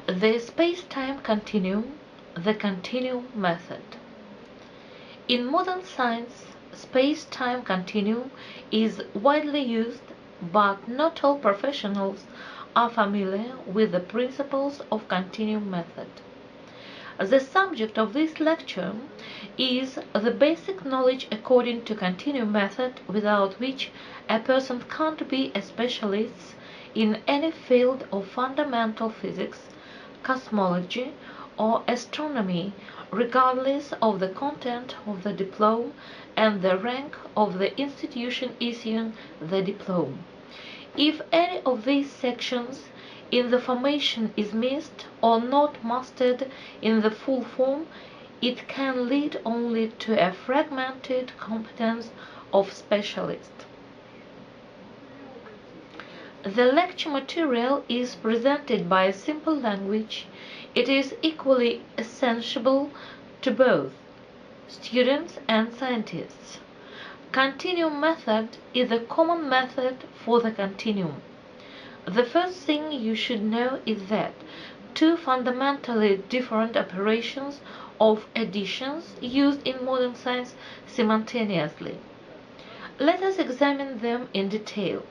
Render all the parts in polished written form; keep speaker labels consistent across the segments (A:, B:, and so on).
A: The space-time continuum, the continuum method. In modern science, space-time continuum is widely used, but not all professionals are familiar with the principles of continuum method. The subject of this lecture is the basic knowledge according to continuum method, without which a person can't be a specialist in any field of fundamental physics, cosmology, or astronomy, regardless of the content of the diploma and the rank of the institution issuing the diploma. If any of these sections in the formation is missed or not mastered in the full form, it can lead only to a fragmented competence of specialists. The lecture material is presented by a simple language. It is equally essential to both students and scientists. Continuum method is a common method for the continuum. The first thing you should know is that two fundamentally different operations of additions used in modern science simultaneously. Let us examine them in detail.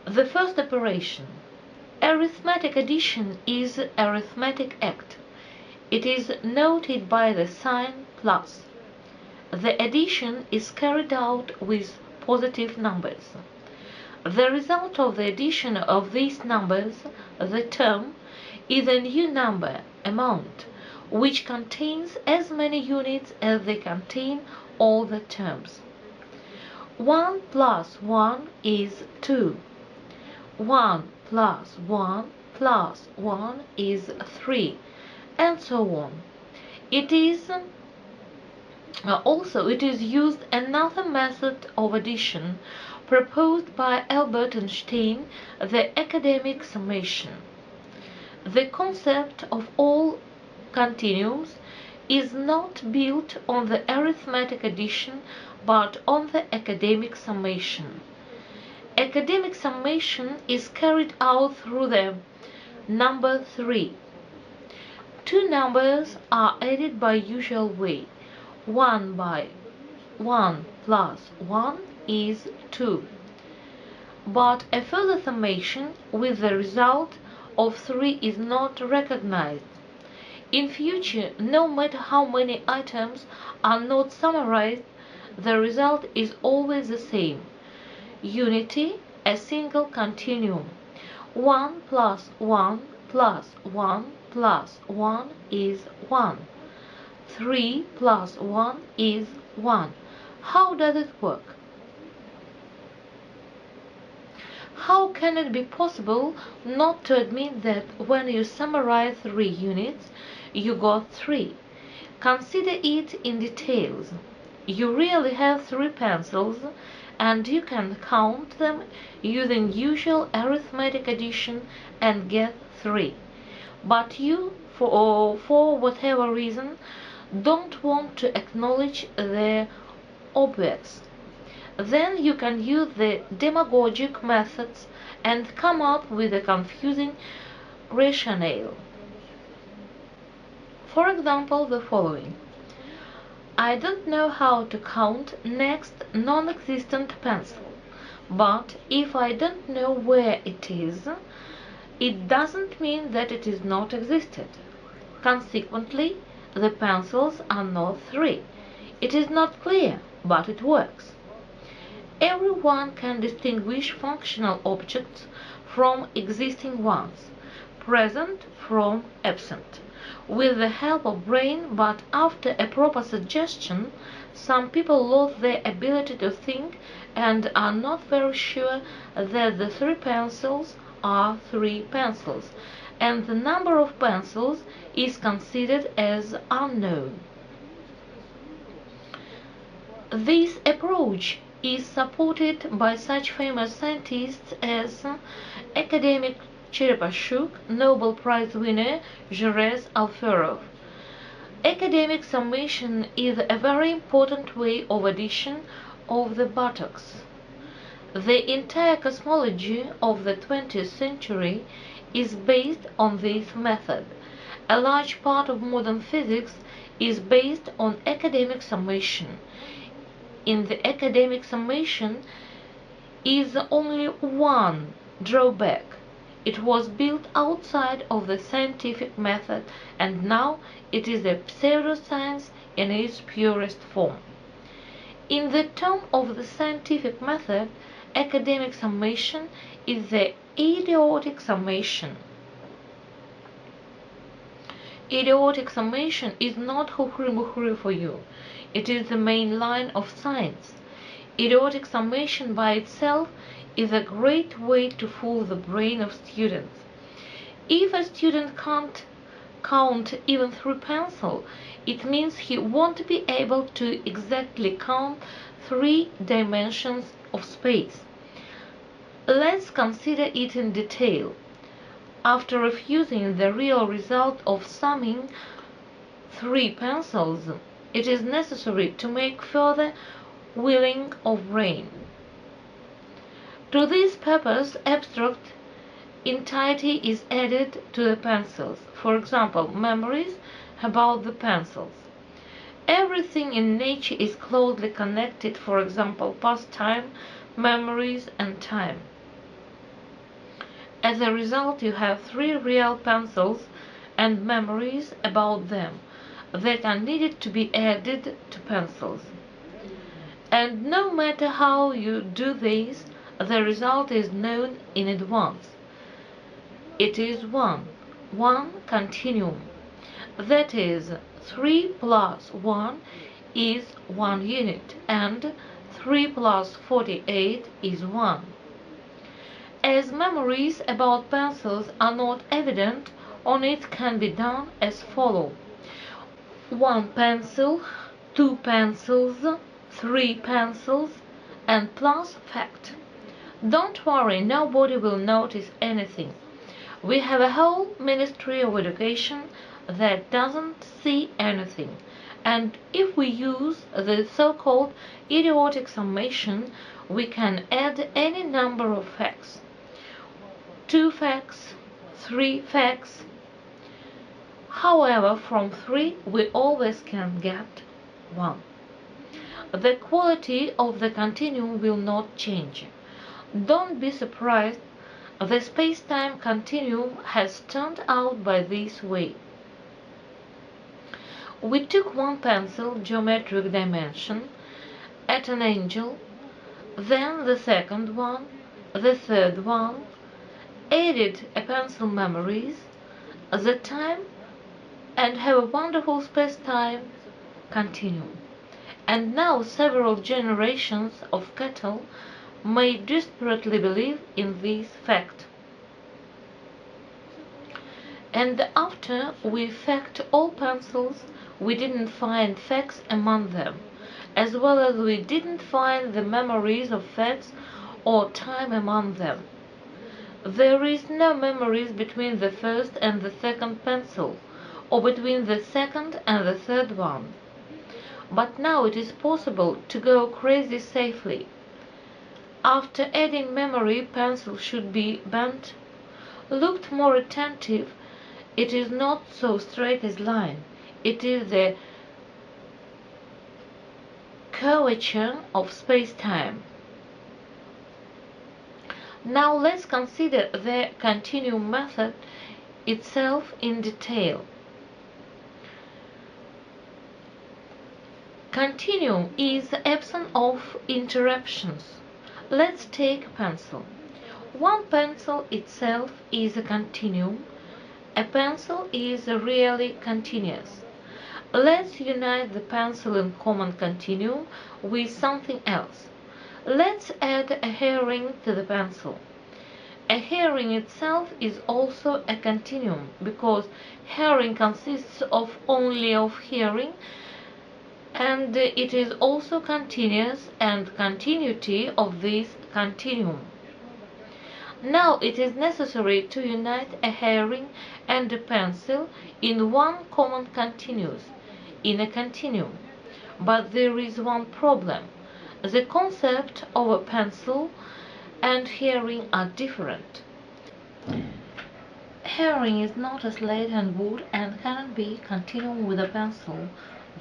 A: The first operation. Arithmetic addition is an arithmetic act. It is noted by the sign plus. The addition is carried out with positive numbers. The result of the addition of these numbers, the term, is a new number, amount, which contains as many units as they contain all the terms. 1 plus 1 is 2. 1 plus 1 plus 1 is 3, and so on. It is used another method of addition proposed by Albert Einstein, the academic summation. The concept of all continuums is not built on the arithmetic addition but on the academic summation. Academic summation is carried out through the number 3. Two numbers are added by usual way. 1 by 1 plus 1 is 2. But a further summation with the result of 3 is not recognized. In future, no matter how many items are not summarized, the result is always the same. Unity, a single continuum. 1 plus 1 plus 1 plus 1 is 1. 3 plus 1 is 1. How does it work? How can it be possible not to admit that when you summarize 3 units, you got 3? Consider it in details. You really have 3 pencils, and you can count them using usual arithmetic addition and get 3. But you, for whatever reason, don't want to acknowledge the obvious. Then you can use the demagogic methods and come up with a confusing rationale. For example, the following. I don't know how to count next non-existent pencil, but if I don't know where it is, it doesn't mean that it is not existed. Consequently, the pencils are not 3. It is not clear, but it works. Everyone can distinguish functional objects from existing ones, present from absent, with the help of brain, but after a proper suggestion, some people lose their ability to think and are not very sure that the 3 pencils are 3 pencils, and the number of pencils is considered as unknown. This approach is supported by such famous scientists as academic Cherepashuk, Nobel Prize winner Jurez Alferov. Academic summation is a very important way of addition of the buttocks. The entire cosmology of the 20th century is based on this method. A large part of modern physics is based on academic summation. In the academic summation is only one drawback. It was built outside of the scientific method, and now it is a pseudoscience in its purest form. In the term of the scientific method, academic summation is the idiotic summation. Idiotic summation is not hurry for you. It is the main line of science. Idiotic summation by itself is a great way to fool the brain of students. If a student can't count even through pencil, it means he won't be able to exactly count 3 dimensions of space. Let's consider it in detail. After refusing the real result of summing 3 pencils, it is necessary to make further wheeling of brain. To this purpose, abstract entity is added to the pencils, for example, memories about the pencils. Everything in nature is closely connected, for example, past time, memories, and time. As a result, you have 3 real pencils and memories about them that are needed to be added to pencils. And no matter how you do this, the result is known in advance. It is one continuum. That is, 3 plus 1 is 1 unit, and 3 plus 48 is 1. As memories about pencils are not evident, on it can be done as follows: 1 pencil, 2 pencils, 3 pencils, and plus fact. Don't worry, nobody will notice anything. We have a whole Ministry of Education that doesn't see anything, and if we use the so-called idiotic summation, we can add any number of facts. 2 facts, 3 facts. However, from 3 we always can get 1. The quality of the continuum will not change. Don't be surprised, the space-time continuum has turned out by this way. We took 1 pencil, geometric dimension, at an angle, then the second one, the third one, added a pencil memories, the time, and have a wonderful space-time continuum. And now several generations of cattle may desperately believe in this fact. And after we fact all pencils, we didn't find facts among them, as well as we didn't find the memories of facts or time among them. There is no memories between the first and the second pencil, or between the second and the third one. But now it is possible to go crazy safely. After adding memory, pencil should be bent, looked more attentive. It is not so straight as line. It is the curvature of space-time. Now let's consider the continuum method itself in detail. Continuum is the absence of interruptions. Let's take a pencil. 1 pencil itself is a continuum. A pencil is really continuous. Let's unite the pencil in common continuum with something else. Let's add a herring to the pencil. A herring itself is also a continuum, because herring consists only of herring, and it is also continuous and continuity of this continuum. Now it is necessary to unite a herring and a pencil in one common continuous, in a continuum. But there is one problem. The concept of a pencil and herring are different. herring is not a slate and wood and cannot be continuum with a pencil.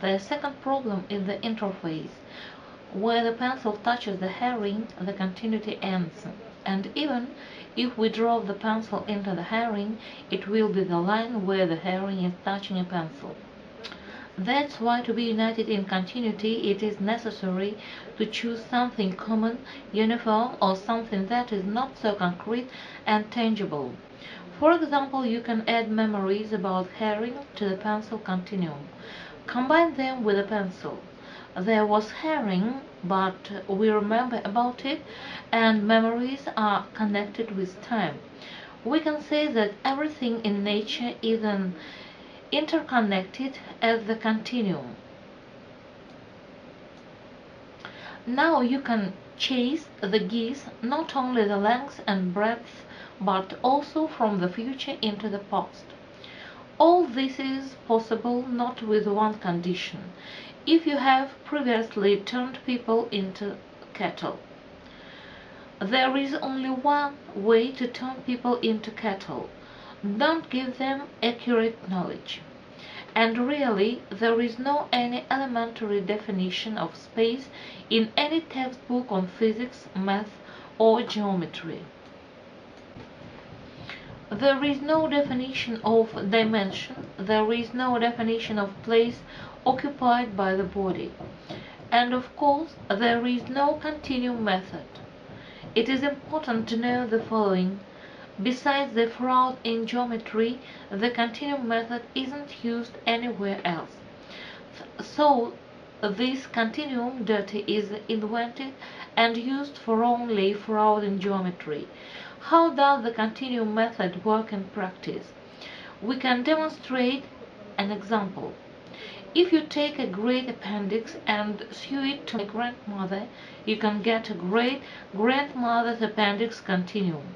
A: The second problem is the interface. Where the pencil touches the herring, the continuity ends, and even if we drop the pencil into the herring, it will be the line where the herring is touching a pencil. That's why to be united in continuity it is necessary to choose something common, uniform, or something that is not so concrete and tangible. For example, you can add memories about herring to the pencil continuum. Combine them with a pencil. There was herring, but we remember about it, and memories are connected with time. We can say that everything in nature is interconnected as the continuum. Now you can chase the geese not only the length and breadth, but also from the future into the past. All this is possible not with one condition: if you have previously turned people into cattle. There is only one way to turn people into cattle: don't give them accurate knowledge. And really, there is no any elementary definition of space in any textbook on physics, math, or geometry. There is no definition of dimension, there is no definition of place occupied by the body. And of course, there is no continuum method. It is important to know the following. Besides the fraud in geometry, the continuum method isn't used anywhere else. So, this continuum dirty is invented and used for only fraud in geometry. How does the continuum method work in practice? We can demonstrate an example. If you take a great appendix and sew it to my grandmother, you can get a great grandmother's appendix continuum.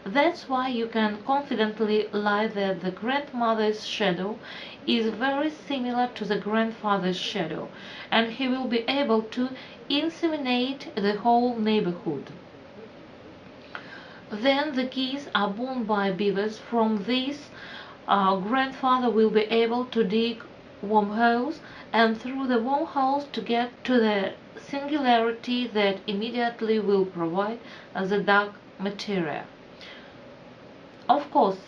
A: That's why you can confidently lie that the grandmother's shadow is very similar to the grandfather's shadow, and he will be able to inseminate the whole neighborhood. Then the geese are born by beavers. From this, grandfather will be able to dig wormholes, and through the wormholes to get to the singularity that immediately will provide the dark material. Of course,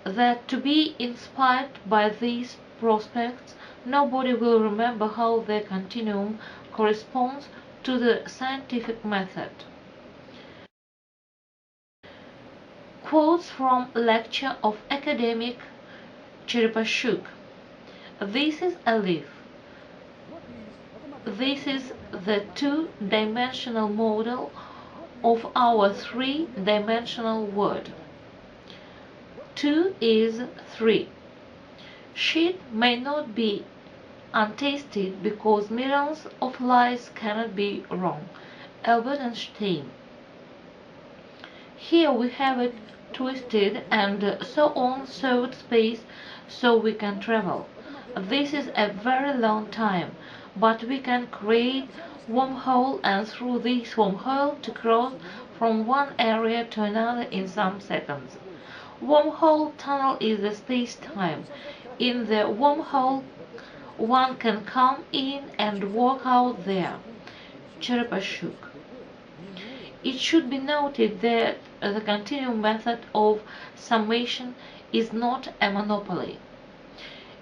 A: that to be inspired by these prospects, nobody will remember how the continuum corresponds to the scientific method. Quotes from lecture of academic Cherepashuk. This is a leaf. This is the two-dimensional model of our three-dimensional world. 2 is 3. Shit may not be untasted because millions of lies cannot be wrong. Albert Einstein. Here we have it twisted and so on third space so we can travel. This is a very long time, but we can create wormhole and through this wormhole to cross from one area to another in some seconds. Wormhole tunnel is the space-time. In the wormhole, one can come in and walk out there. Cherepashuk. It should be noted that the continuum method of summation is not a monopoly.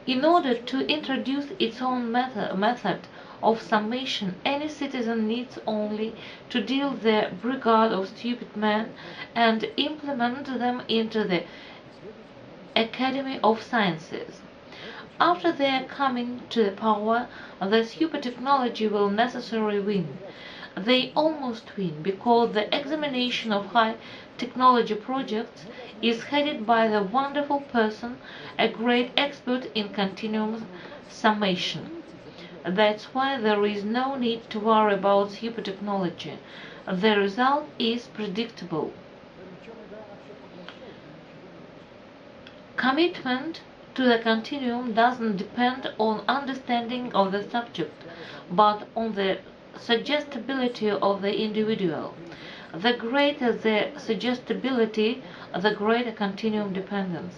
A: In order to introduce its own method of summation, any citizen needs only to deal the brigade of stupid men and implement them into the Academy of Sciences. After their coming to the power, the super technology will necessarily win. They almost win because the examination of high technology projects is headed by the wonderful person, a great expert in continuum summation. That's why there is no need to worry about super technology. The result is predictable. Commitment to the continuum doesn't depend on understanding of the subject, but on the suggestibility of the individual. The greater the suggestibility, the greater continuum dependence.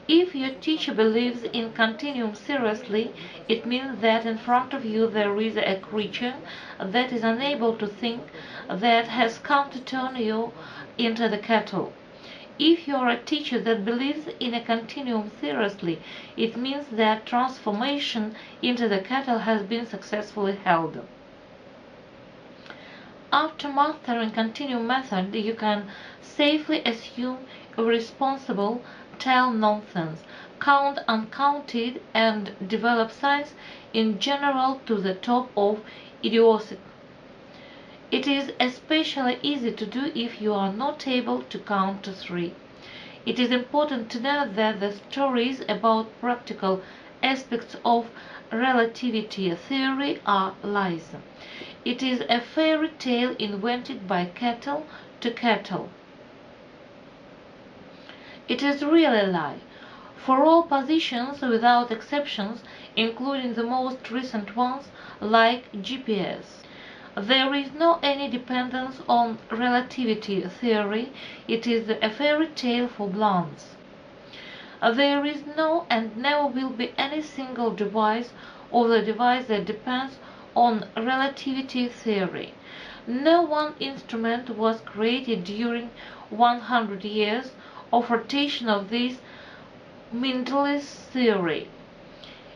A: If your teacher believes in continuum seriously, it means that in front of you there is a creature that is unable to think, that has come to turn you into the kettle. If you are a teacher that believes in a continuum seriously, it means that transformation into the kettle has been successfully held. After mastering continuum method, you can safely assume irresponsible, tell nonsense, count uncounted, and develop science in general to the top of idiocy. It is especially easy to do if you are not able to count to 3. It is important to note that the stories about practical aspects of relativity theory are lies. It is a fairy tale invented by cattle to cattle. It is really a lie. For all positions, without exceptions, including the most recent ones, like GPS. There is no any dependence on relativity theory. It is a fairy tale for blondes. There is no and never will be any single device or the device that depends on relativity theory. No one instrument was created during 100 years of rotation of this mindless theory.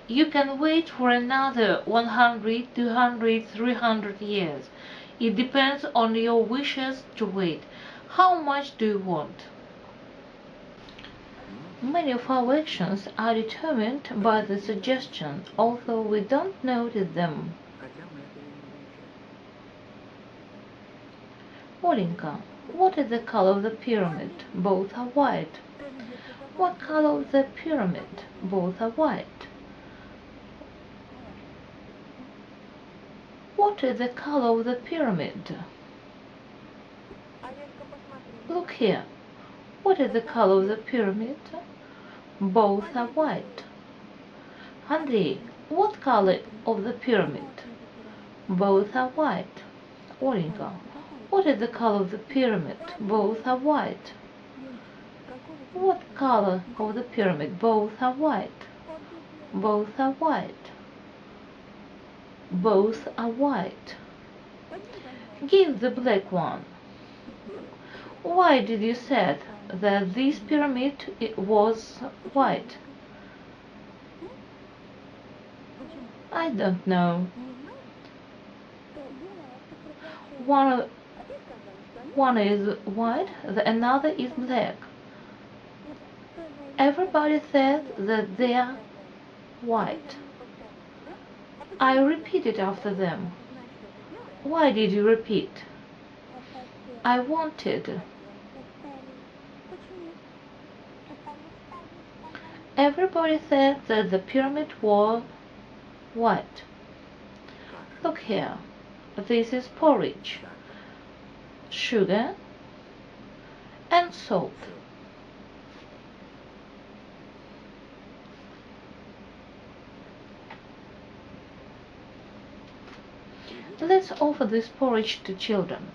A: You can wait for another 100, 200, 300 years. It depends on your wishes to wait. How much do you want? Many of our actions are determined by the suggestions, although we don't notice them. Olinka, what is the color of the pyramid? Both are white. What color of the pyramid? Both are white. What is the color of the pyramid? Look here. What is the color of the pyramid? Both are white. Andrei, what color of the pyramid? Both are white. Olenka, what is the color of the pyramid? Both are white. What color of the pyramid? Both are white. Both are white. Both are white. Give the black one. Why did you say that this pyramid was white? I don't know. One is white, the another is black. Everybody said that they are white. I repeated after them. Why did you repeat? I wanted. Everybody said that the pyramid was white. Look here. This is porridge, sugar, and salt. Let's offer this porridge to children.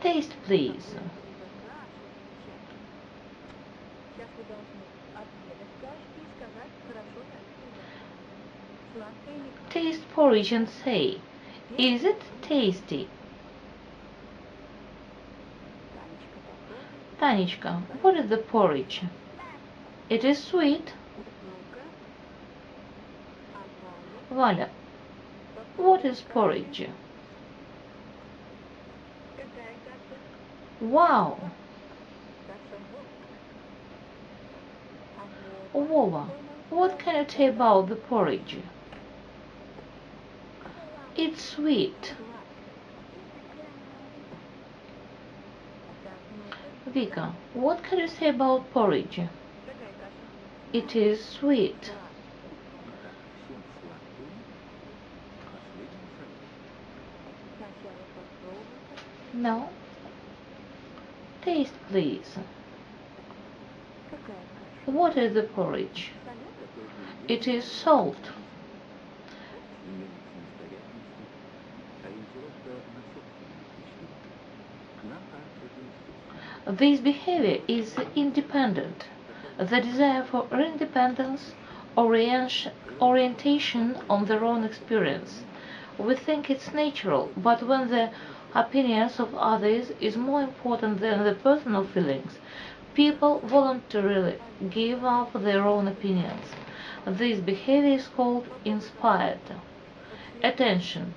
A: Taste, please. Taste porridge and say, is it tasty? Tanichka, what is the porridge? It is sweet. Vaля, what is porridge? Wow! Vova, what can you say about the porridge? It's sweet. Vika, what can you say about porridge? It is sweet. No? Taste, please. What is the porridge? It is salt. This behavior is independent. The desire for independence, orientation on their own experience. We think it's natural, but when the opinions of others is more important than the personal feelings, people voluntarily give up their own opinions. This behavior is called inspired. Attention!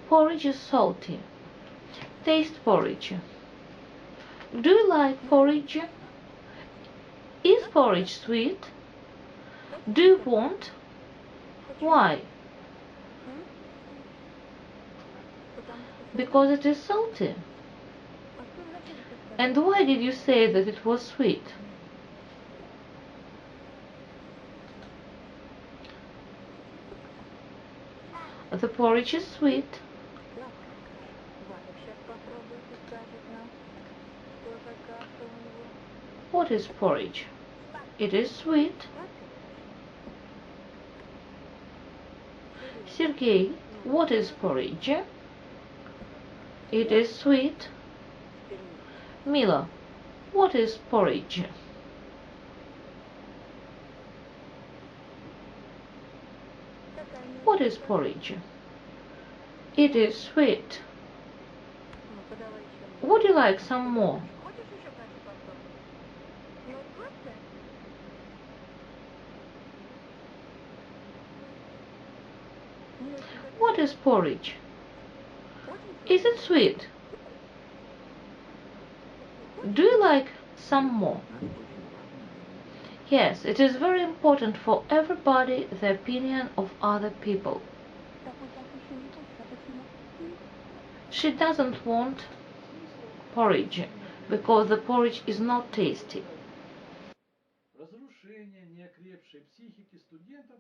A: Porridge is salty. Taste porridge. Do you like porridge? Is porridge sweet? Do you want? Why? Because it is salty. And why did you say that it was sweet? The porridge is sweet. What is porridge? It is sweet. Sergey, what is porridge? It is sweet. Mila, what is porridge? What is porridge? It is sweet. Would you like some more? What is porridge? Is it sweet? Do you like some more? Yes, it is very important for everybody the opinion of other people. She doesn't want porridge because the porridge is not tasty.
B: Разрушение неокрепшей психики студентов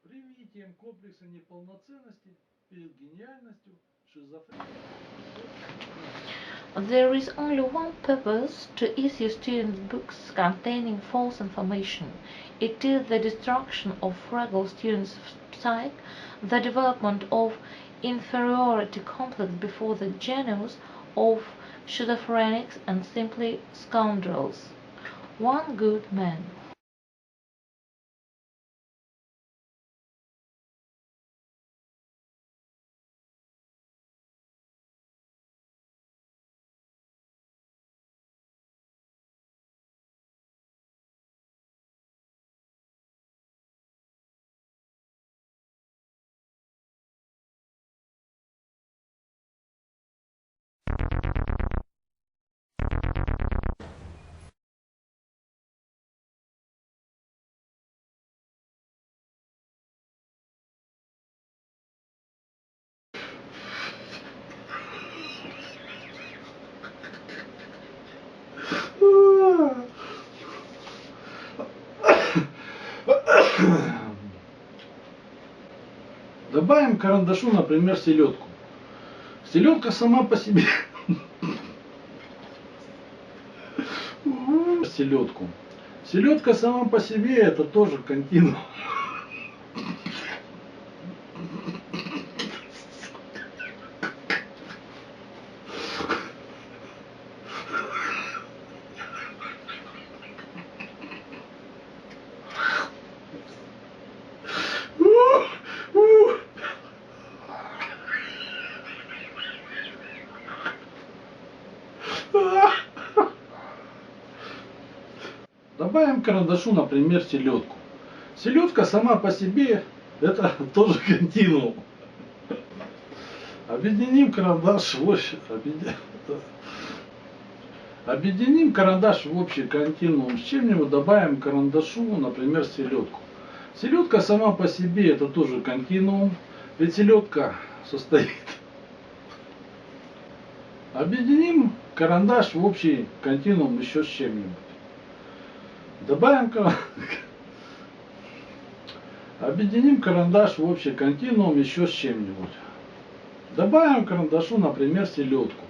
B: привитием комплекса неполноценности перед гениальностью, шизофренией.
A: There is only one purpose to issue students books containing false information. It is the destruction of fragile students' psyche, the development of inferiority complex before the genius of schizophrenics and simply scoundrels. One good man.
B: Добавим карандашу, например, селедку. Селедка сама по себе. Селедку. Селедка сама по себе это тоже континуум. Добавим карандашу, например, селедку. Селедка сама по себе это тоже континуум. Объединим карандаш в общий, объединим карандаш в общий континуум. С чем-нибудь добавим карандашу, например, селедку. Селедка сама по себе это тоже континуум. Ведь селедка состоит. Объединим карандаш в общий континуум еще с чем-нибудь. Добавим объединим карандаш в общий континуум еще с чем-нибудь. Добавим карандашу, например, селедку.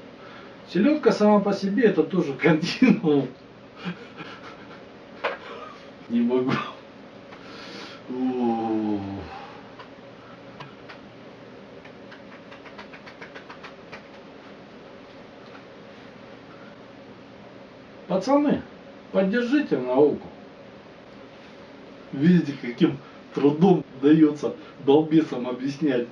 B: Селедка сама по себе это тоже континуум. Не могу. Пацаны, поддержите науку.
C: Видите, каким трудом дается балбесам объяснять